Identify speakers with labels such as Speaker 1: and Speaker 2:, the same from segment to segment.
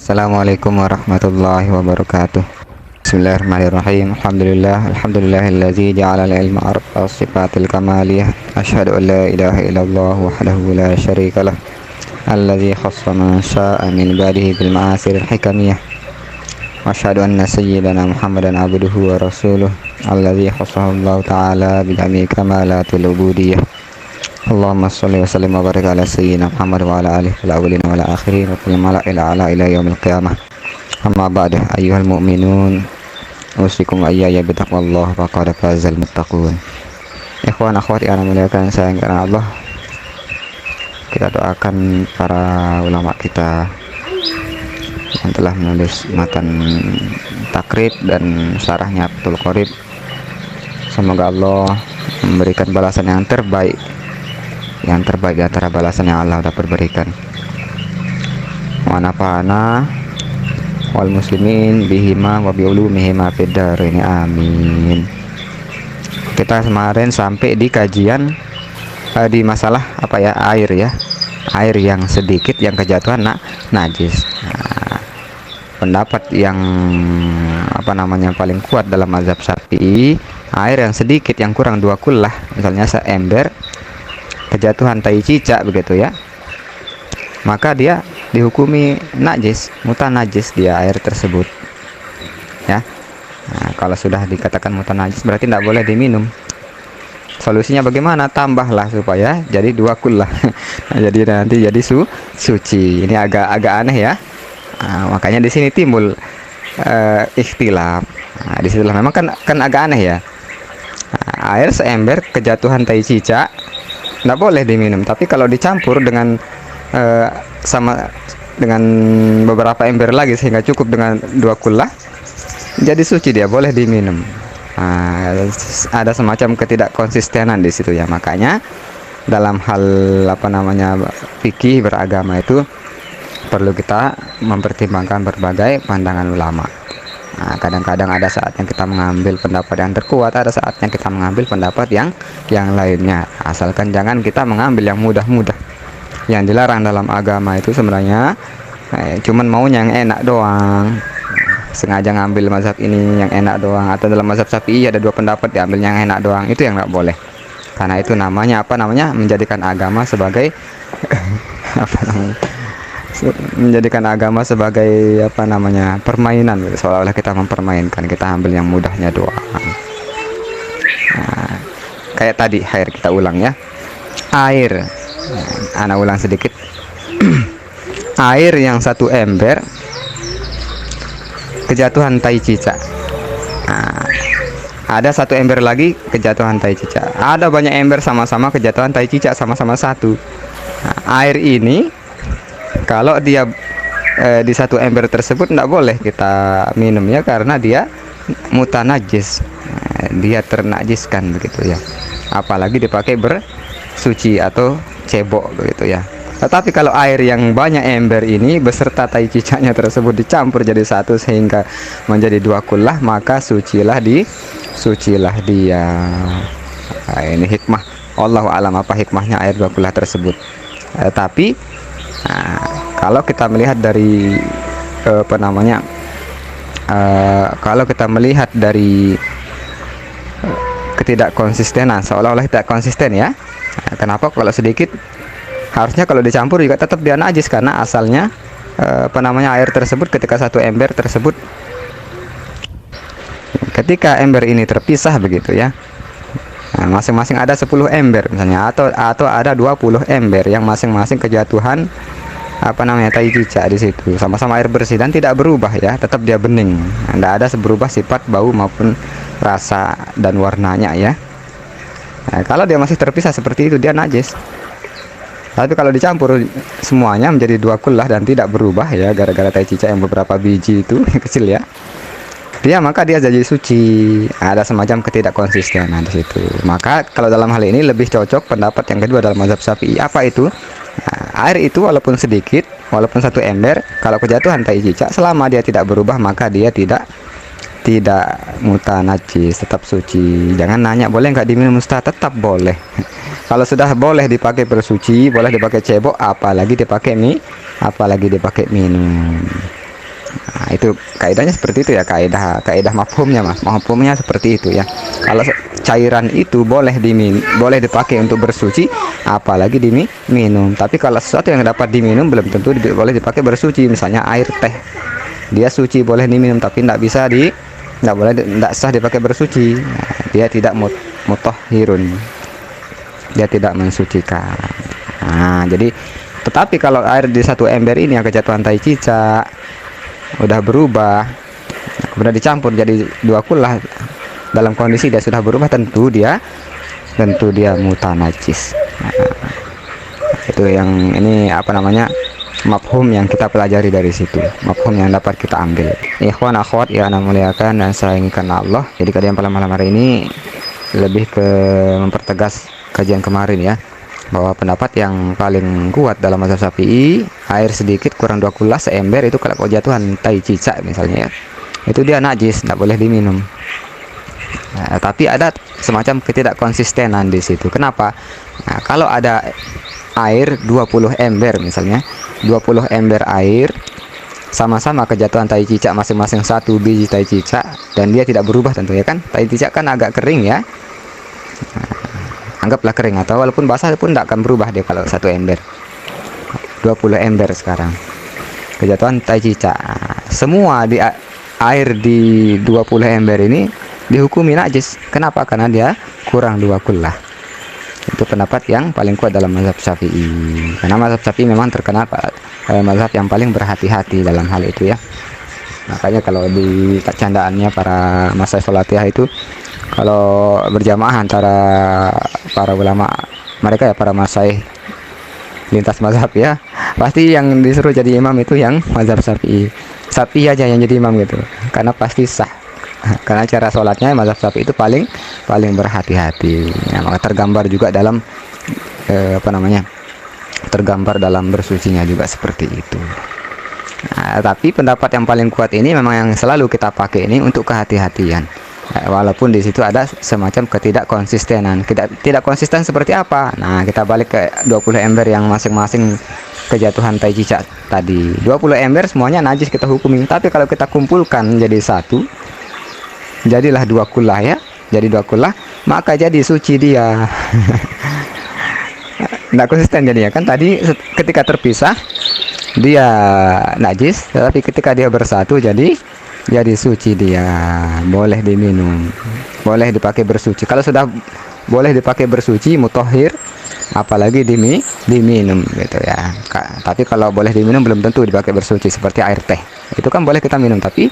Speaker 1: Assalamualaikum warahmatullahi wabarakatuh. Bismillahirrahmanirrahim. Alhamdulillahilladzi ja'ala al-ilma arfa sifatil kamaliyah. Asyhadu an la ilaha illallah wahdahu la syarikalah. Alladzi khassa man syaa'a min ibadihi bil ma'asiril hikamiyah. Asyhadu anna sayyidana Muhammadan abduhu wa rasuluh. Alladzi khassahu Allah ta'ala bi jami'i kamalatil ubudiyyah. Allahumma sholli wa sallim wa barik ala sayyidina Muhammad wa ala alihi wal awwalin wal akhirin wa fil mala'il a'la ila yaumil qiyamah. Amma ba'du, ayyuhal mu'minun, usikum ayyaya bitaqwallah wa qad fazal muttaqun. Ikhwan akhwat yang muliakan sayang karena Allah, kita doakan para ulama kita yang telah menulis matan takrib dan syarahnya Fathul Qorib. Semoga Allah memberikan balasan yang terbaik di antara balasan yang Allah dapat berikan. Wa nafa'ana wal muslimin bihima wa biulumihima fid dharain amin. Kita kemarin sampai di kajian di masalah apa ya, air ya. Air yang sedikit yang kejatuhan najis. Nah, pendapat yang paling kuat dalam mazhab Syafi'i, air yang sedikit yang kurang 2 kullah, misalnya seember kejatuhan tai cicak begitu ya, maka dia dihukumi najis, mutanajis dia air tersebut ya. Nah, kalau sudah dikatakan mutanajis berarti tidak boleh diminum. Solusinya bagaimana? Tambahlah supaya jadi 2 kullah. Nah, jadi nanti jadi suci. Ini agak aneh ya. Nah, makanya di sini timbul ikhtilaf. Nah, disitulah memang kan agak aneh ya. Nah, air seember kejatuhan tai cicak nggak boleh diminum, tapi kalau dicampur dengan sama dengan beberapa ember lagi sehingga cukup dengan 2 kullah, jadi suci, dia boleh diminum. Nah, ada semacam ketidakkonsistenan di situ ya. Makanya dalam hal fikih beragama itu perlu kita mempertimbangkan berbagai pandangan ulama. Nah, kadang-kadang ada saatnya kita mengambil pendapat yang terkuat, ada saatnya kita mengambil pendapat yang lainnya. Asalkan jangan kita mengambil yang mudah-mudah. Yang dilarang dalam agama itu sebenarnya cuman maunya yang enak doang. Sengaja ngambil mazhab ini yang enak doang, atau dalam mazhab Syafi'i ada 2 pendapat diambil yang enak doang, itu yang nggak boleh. Karena itu namanya menjadikan agama sebagai menjadikan agama sebagai permainan, seolah-olah kita mempermainkan, kita ambil yang mudahnya doang. Nah, kayak tadi air, kita ulang ya. Air, ana ulang sedikit. Air yang 1 ember kejatuhan tai cicak. Nah, ada 1 ember lagi kejatuhan tai cicak. Ada banyak ember sama-sama kejatuhan tai cicak, sama-sama 1. Nah, air ini kalau dia di 1 ember tersebut tidak boleh kita minum ya, karena dia mutanajis, dia ternajiskan begitu ya. Apalagi dipakai bersuci atau cebok begitu ya. Tetapi kalau air yang banyak ember ini beserta tai cicaknya tersebut dicampur jadi 1 sehingga menjadi 2 kullah, maka sucilah dia. Nah, ini hikmah. Allahu a'lam apa hikmahnya air 2 kullah tersebut. Tapi kalau kita melihat dari kalau kita melihat dari ketidakkonsistenan, seolah-olah tidak konsisten ya. Kenapa kalau sedikit? Harusnya kalau dicampur juga tetap dia najis, karena asalnya air tersebut ketika 1 ember tersebut, ketika ember ini terpisah begitu ya. Nah, masing-masing ada 10 ember misalnya, atau ada 20 ember yang masing-masing kejatuhan tai cicak di situ, sama-sama air bersih dan tidak berubah ya, tetap dia bening, tidak ada berubah sifat bau maupun rasa dan warnanya ya. Nah, kalau dia masih terpisah seperti itu dia najis. Tapi kalau dicampur semuanya menjadi 2 kullah dan tidak berubah ya, gara-gara tai cicak yang beberapa biji itu kecil ya, maka dia jadi suci. Ada semacam ketidakkonsistenan di situ. Maka kalau dalam hal ini lebih cocok pendapat yang kedua dalam mazhab Syafi'i. Apa itu? Nah, air itu walaupun sedikit, walaupun 1 ember, kalau kejatuhan tai cicak, selama dia tidak berubah maka dia tidak mutanajis, tetap suci. Jangan nanya boleh nggak diminum Ustaz, tetap boleh. Kalau sudah boleh dipakai bersuci, boleh dipakai cebok, apalagi dipakai minum. Nah, itu kaidahnya seperti itu ya, kaidah mafhumnya mas, mafhumnya seperti itu ya. Kalau cairan itu boleh dipakai untuk bersuci, apalagi diminum. Tapi kalau sesuatu yang dapat diminum belum tentu boleh dipakai bersuci. Misalnya air teh, dia suci boleh diminum, tapi tidak sah dipakai bersuci. Nah, dia tidak mutahhirun, dia tidak mensucikan. Nah, jadi tetapi kalau air di satu ember ini yang kejatuhan tai cicak udah berubah, kemudian dicampur jadi 2 kullah, dalam kondisi dia sudah berubah, tentu dia mutanajis. Nah, itu yang ini apa namanya, mafhum yang kita pelajari dari situ, mafhum yang dapat kita ambil. Ikhwan akhwat ya ana muliakan dan sayangikan Allah. Jadi kajian pada malam hari ini lebih ke mempertegas kajian kemarin ya, bahwa pendapat yang paling kuat dalam mazhab Syafi'i, air sedikit kurang 2 kullah seember itu kalau kejatuhan tai cicak misalnya ya, itu dia najis, tidak boleh diminum. Nah, tapi ada semacam ketidakkonsistenan di situ. Kenapa? Nah, kalau ada air 20 ember misalnya, 20 ember air sama-sama kejatuhan tai cicak masing-masing 1 biji tai cicak, dan dia tidak berubah tentunya kan, tai cicak kan agak kering ya. Nah, anggaplah kering, atau walaupun basah pun tidak akan berubah dia kalau 1 ember. 20 ember sekarang kejatuhan tai cicak, semua di air di 20 ember ini dihukumi najis. Kenapa? Karena dia kurang 2 kullah. Itu pendapat yang paling kuat dalam mazhab Syafi'i, karena mazhab Syafi'i memang terkenal mazhab yang paling berhati-hati dalam hal itu ya. Makanya kalau di candaannya para masyayikh Salatiyah itu, kalau berjamaah antara para ulama mereka ya, para masyayikh lintas mazhab ya, pasti yang disuruh jadi imam itu yang mazhab Syafi'i aja yang jadi imam gitu, karena pasti sah. Karena cara sholatnya mazhab Syafi'i itu paling berhati-hati ya, maka tergambar juga dalam tergambar dalam bersucinya juga seperti itu. Nah, tapi pendapat yang paling kuat ini memang yang selalu kita pakai ini untuk kehati-hatian. Walaupun di situ ada semacam ketidakkonsistenan. Tidak konsisten seperti apa? Nah, kita balik ke 20 ember yang masing-masing kejatuhan tai cicak tadi. 20 ember semuanya najis kita hukumi. Tapi kalau kita kumpulkan jadi satu, jadilah 2 kullah ya. Jadi 2 kullah, maka jadi suci dia. Nggak konsisten jadinya kan, tadi ketika terpisah dia najis, tapi ketika dia bersatu jadi suci dia, boleh diminum, boleh dipakai bersuci. Kalau sudah boleh dipakai bersuci, mutahhir, apalagi diminum gitu ya. Tapi kalau boleh diminum belum tentu dipakai bersuci, seperti air teh. Itu kan boleh kita minum, tapi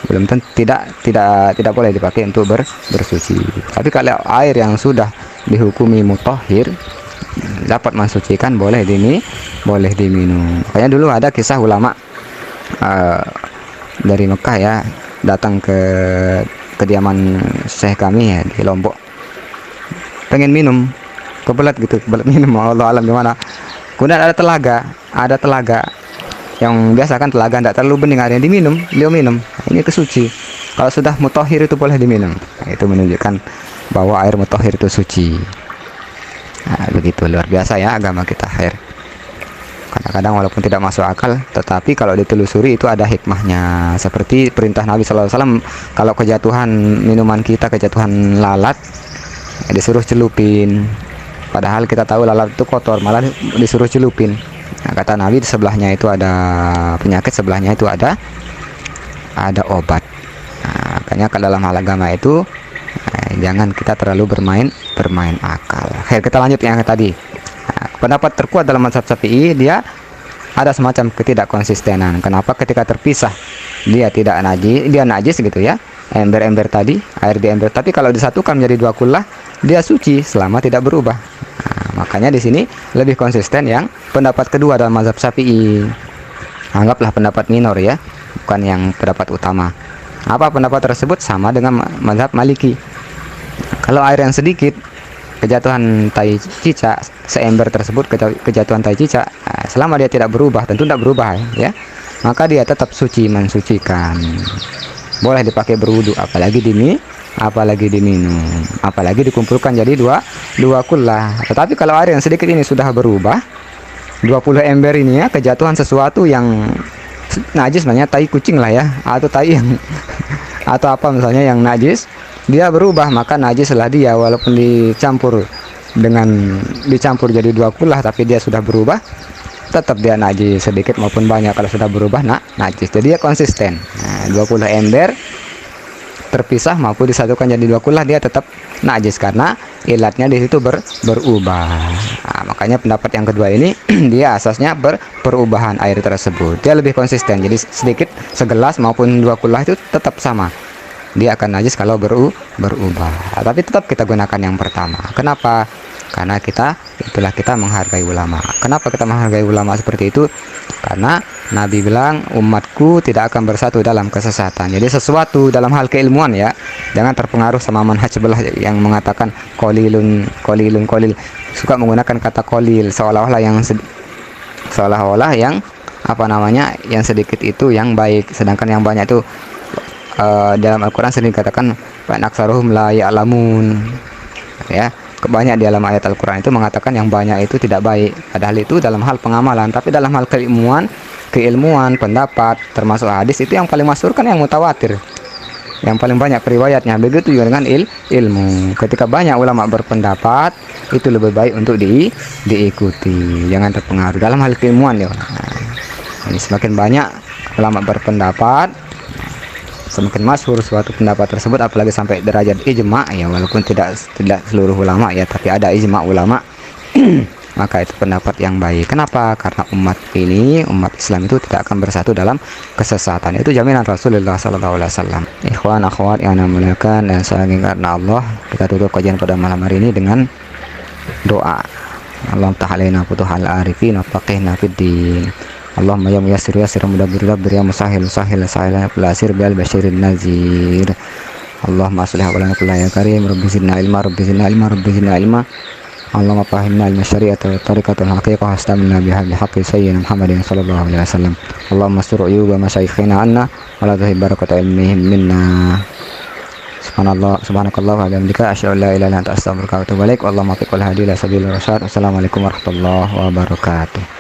Speaker 1: belum tentu tidak boleh dipakai untuk bersuci. Tapi kalau air yang sudah dihukumi mutahhir, dapat mensucikan, boleh diminum. Makanya dulu ada kisah ulama dari Mekah ya, datang ke kediaman syekh kami ya di Lombok, pengen minum, kebelet minum, Allah alam gimana. Kemudian ada telaga yang biasa kan telaga tidak terlalu bening, ada yang diminum, beliau minum. Ini kesuci. Kalau sudah mutahhir itu boleh diminum. Itu menunjukkan bahwa air mutahhir itu suci. Nah, begitu luar biasa ya agama kita. Kadang-kadang walaupun tidak masuk akal, tetapi kalau ditelusuri itu ada hikmahnya. Seperti perintah Nabi SAW, kalau kejatuhan minuman kita, kejatuhan lalat, disuruh celupin. Padahal kita tahu lalat itu kotor, malah disuruh celupin. Nah, kata Nabi, di sebelahnya itu ada penyakit, sebelahnya itu ada obat. Nah, makanya kalau dalam hal agama itu jangan kita terlalu bermain akal. Kita lanjut yang tadi. Nah, pendapat terkuat dalam mazhab Syafi'i, dia ada semacam ketidakkonsistenan. Kenapa? Ketika terpisah dia tidak najis, dia najis gitu ya, ember-ember tadi, air di ember, tapi kalau disatukan menjadi 2 kullah, dia suci selama tidak berubah. Nah, makanya di sini lebih konsisten yang pendapat kedua dalam mazhab Syafi'i. Anggaplah pendapat minor ya, bukan yang pendapat utama. Apa pendapat tersebut? Sama dengan mazhab Maliki. Kalau air yang sedikit, kejatuhan tai cicak, seember tersebut kejatuhan tai cicak, selama dia tidak berubah, tentu tidak berubah ya, maka dia tetap suci, mensucikan, boleh dipakai berwudu, apalagi diminum, apalagi dikumpulkan jadi dua kullah. Tetapi kalau air yang sedikit ini sudah berubah, 20 ember ini ya, kejatuhan sesuatu yang najis sebenarnya tai kucing lah ya, atau tai yang atau apa misalnya yang najis, dia berubah, maka najis lah dia, walaupun dicampur jadi dua kulah tapi dia sudah berubah, tetap dia najis sedikit maupun banyak. Kalau sudah berubah najis, jadi dia konsisten. Nah, dua kulah ember terpisah maupun disatukan jadi dua kulah, dia tetap najis karena ilatnya di situ berubah. Nah, makanya pendapat yang kedua ini dia asasnya perubahan air tersebut, dia lebih konsisten. Jadi sedikit segelas maupun dua kulah itu tetap sama, dia akan najis kalau berubah. Tapi tetap kita gunakan yang pertama. Kenapa? Karena kita menghargai ulama. Kenapa kita menghargai ulama seperti itu? Karena Nabi bilang umatku tidak akan bersatu dalam kesesatan. Jadi sesuatu dalam hal keilmuan ya, jangan terpengaruh sama manhaj sebelah yang mengatakan kolil, suka menggunakan kata kolil seolah-olah yang apa namanya, yang sedikit itu yang baik, sedangkan yang banyak itu dalam Al-Quran sering dikatakan aksaruhum la ya'lamun ya. Banyak di dalam ayat Al-Quran itu mengatakan yang banyak itu tidak baik, padahal itu dalam hal pengamalan. Tapi dalam hal keilmuan pendapat termasuk hadis, itu yang paling masyhur kan yang mutawatir, yang paling banyak periwayatnya. Begitu juga dengan ilmu, ketika banyak ulama berpendapat, itu lebih baik untuk diikuti, jangan terpengaruh dalam hal keilmuan ya. Nah, ini semakin banyak ulama berpendapat, semakin masyhur suatu pendapat tersebut, apalagi sampai derajat ijma ya, walaupun tidak seluruh ulama ya, tapi ada ijma ulama maka itu pendapat yang baik. Kenapa? Karena umat Islam itu tidak akan bersatu dalam kesesatan. Itu jaminan Rasulullah SAW. Ikhwan akhwat yang namuliakan dan saya karena Allah, kita tutup kajian pada malam hari ini dengan doa. Allah ta'alaina futuhal arifin wa faqihna fid din. Allahumma ya muyassir yassir, mudabbir dabbir, ya musahhil sahhil sahilan, belasir bil basyirin nazir. Allahumma aslih awalana kullaha ya karim, rabbi zidna ilma, rabbi zidna ilma, rabbi zidna ilma. Allahumma fahimna ilma syari'at wa tariqatul haqiqah, astamina bihaqqi haqqi sayyidina Muhammadin sallallahu alaihi wasallam. Allahumma sur uyuba masyayikhina anna wa la tuhib barakata ilmihim minna. Subhanakallah wa bihamdika asyhadu an la ilaha illa anta astaghfiruka wa atubu ilaik. Allahumma fiqhul hadi ila sabilir rasyad. Wassalamualaikum warahmatullahi wabarakatuh.